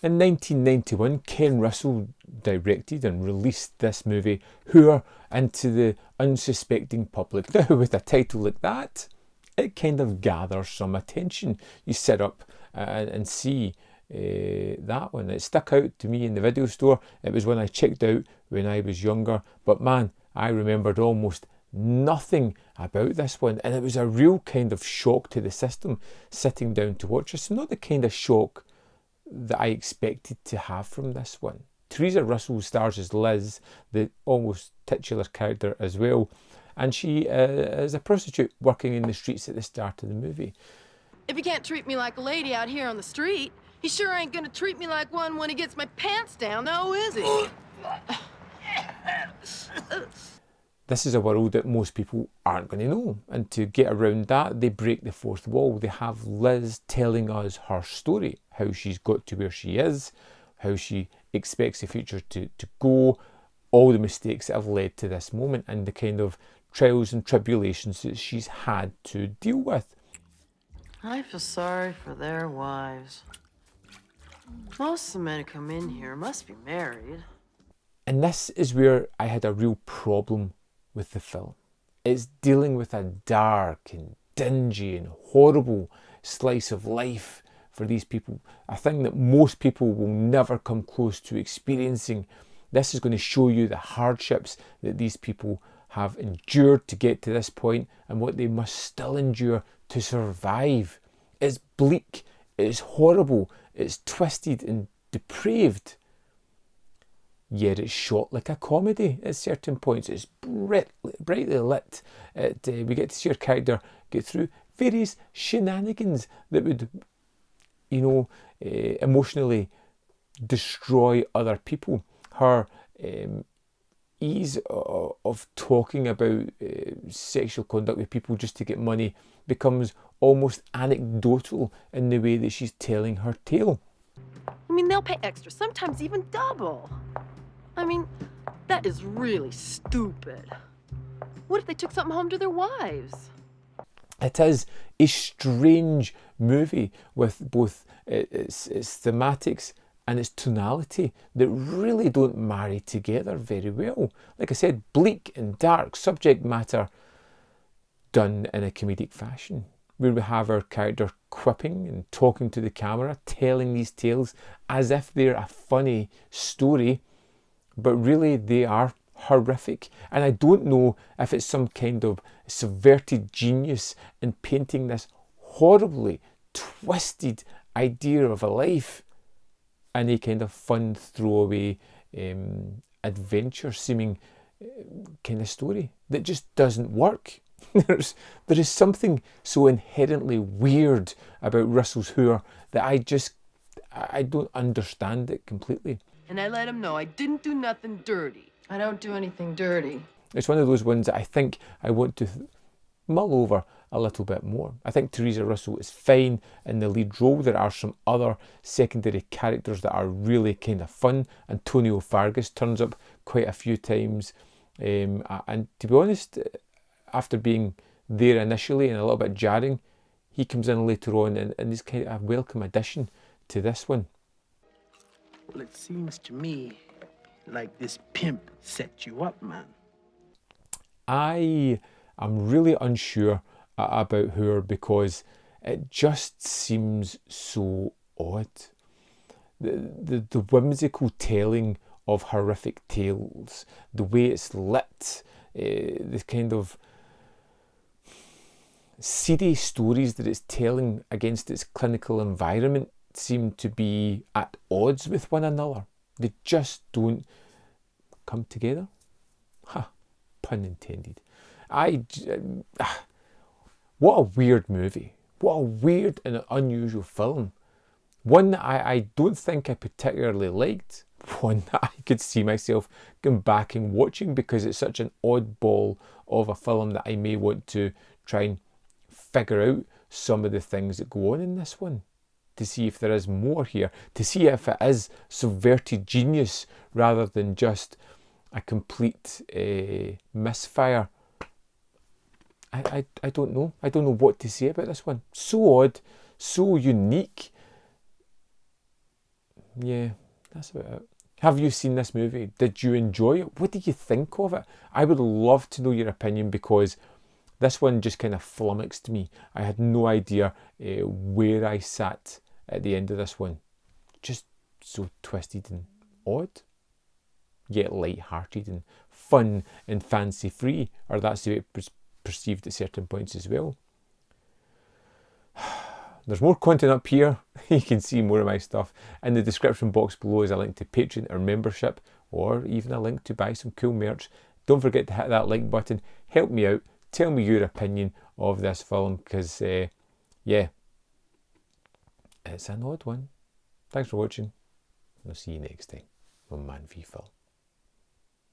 In 1991, Ken Russell directed and released this movie, Whore, into the unsuspecting public. Now, with a title like that, it kind of gathers some attention. You sit up and see that one. It stuck out to me in the video store. It was one I checked out when I was younger, but man, I remembered almost nothing about this one, and it was a real kind of shock to the system sitting down to watch this. Not the kind of shock that I expected to have from this one. Theresa Russell stars as Liz, the almost titular character as well, and she is a prostitute working in the streets at the start of the movie. If he can't treat me like a lady out here on the street, he sure ain't gonna treat me like one when he gets my pants down, though, is he? This is a world that most people aren't going to know, and to get around that, they break the fourth wall. They have Liz telling us her story, how she's got to where she is, how she expects the future to go, all the mistakes that have led to this moment, and the kind of trials and tribulations that she's had to deal with. I feel sorry for their wives. Most of the men who come in here must be married. And this is where I had a real problem with the film. It's dealing with a dark and dingy and horrible slice of life for these people, a thing that most people will never come close to experiencing. This is going to show you the hardships that these people have endured to get to this point and what they must still endure to survive. It's bleak, it's horrible, it's twisted and depraved. Yet it's shot like a comedy at certain points. It's brightly lit. We get to see our character get through various shenanigans that would, emotionally destroy other people. Her ease of talking about sexual conduct with people just to get money becomes almost anecdotal in the way that she's telling her tale. I mean, they'll pay extra, sometimes even double. I mean, that is really stupid. What if they took something home to their wives? It is a strange movie with both its thematics and its tonality that really don't marry together very well. Like I said, bleak and dark subject matter done in a comedic fashion, where we have our character quipping and talking to the camera, telling these tales as if they're a funny story, but really they are horrific. And I don't know if it's some kind of subverted genius in painting this horribly twisted idea of a life in a kind of fun throwaway adventure seeming kind of story that just doesn't work. There is something so inherently weird about Russell's Whore that I don't understand it completely. And I let him know I didn't do nothing dirty. I don't do anything dirty. It's one of those ones that I think I want to mull over a little bit more. I think Theresa Russell is fine in the lead role. There are some other secondary characters that are really kind of fun. Antonio Fargas turns up quite a few times. And to be honest, after being there initially and a little bit jarring, he comes in later on and is kind of a welcome addition to this one. Well, it seems to me like this pimp set you up, man. I am really unsure about her because it just seems so odd. The whimsical telling of horrific tales, the way it's lit, the kind of seedy stories that it's telling against its clinical environment seem to be at odds with one another. They just don't come together. Pun intended. What a weird movie. What a weird and unusual film. One that I don't think I particularly liked. One that I could see myself going back and watching because it's such an oddball of a film that I may want to try and figure out some of the things that go on in this one, to see if there is more here, to see if it is subverted genius rather than just a complete misfire. I don't know. I don't know what to say about this one. So odd, so unique. yeah, that's about it. Have you seen this movie? Did you enjoy it? What did you think of it? I would love to know your opinion, because this one just kind of flummoxed me. I had no idea where I sat at the end of this one. Just so twisted and odd, yet light-hearted and fun and fancy-free, or that's the way it was perceived at certain points as well. There's more content up here. You can see more of my stuff. In the description box below is a link to Patreon or membership, or even a link to buy some cool merch. Don't forget to hit that like button. Help me out. Tell me your opinion of this film, because, yeah, it's an odd one. Thanks for watching. I'll see you next time on Man v Film.